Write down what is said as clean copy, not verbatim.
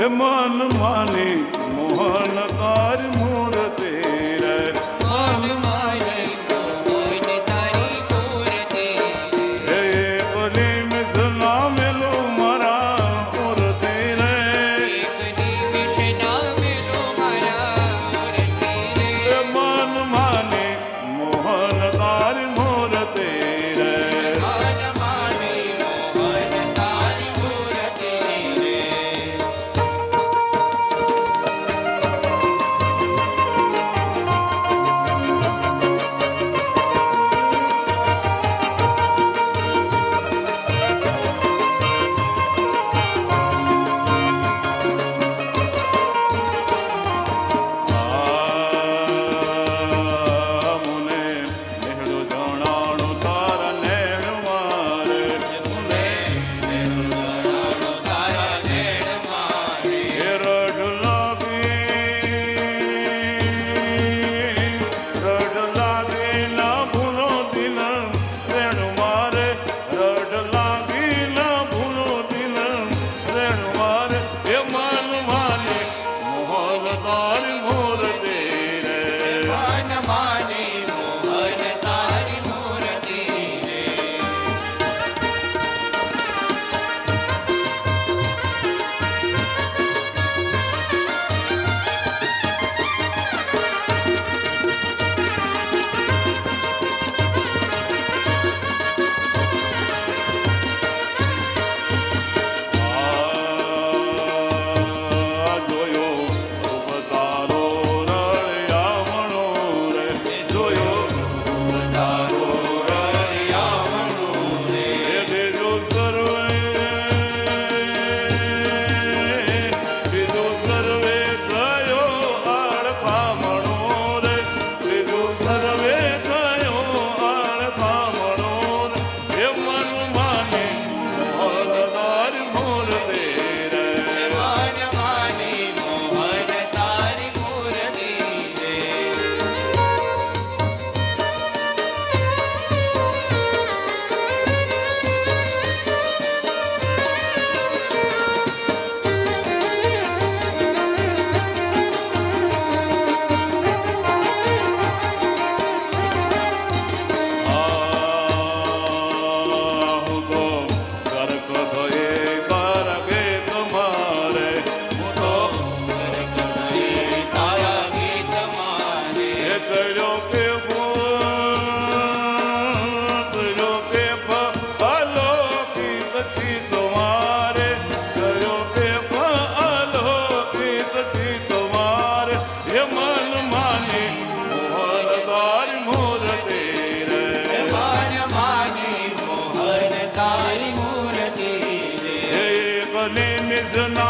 મન માની મોહન તારી મૂર્તિ રે મન માની મોહન તારી મૂર્તિ હે બની મિસના મેલો મારા મૂર્તિ રે એકની વિષના મેલો મારા મૂર્તિ રે મન માની મોહન તારી મૂર્તિ રે મન માની મોહન તારી મૂર્તિ રે મુને નેહડો જણાણો તારા નેણ મારે મુને જણાણો તારા નેણ મારે હે રડ લાગે ના ભૂલો દિલ રેણ મારે રડ લાગી ના ભૂલો દિલ રેણ મારે હે મન માને મોહન તારી મૂર્તિ રે મન માની મોહન તારી મૂર્તિ રે જોયો રૂપ તારો રળિયામણો રે જોયો તારો રળિયામણો રે હે બીજો સર્વે થયો આળફામણો રે બીજો સર્વે થયો આળફામણો રે હે મન માને મોહન તારી મૂર્તિ રે મન માની મોહન તારી મૂર્તિ રે હું તો ગરક ભયે તારગે તમારે હું તો તારા ગીત મારે એ કર્યો કે ફાલો કી તમારે કર્યો કે ફાલો કી તમારે હે મન માની મોહન તારી મૂર્તિ રે મન માની મોહન તારી મૂર્તિ રે હે બને નિજના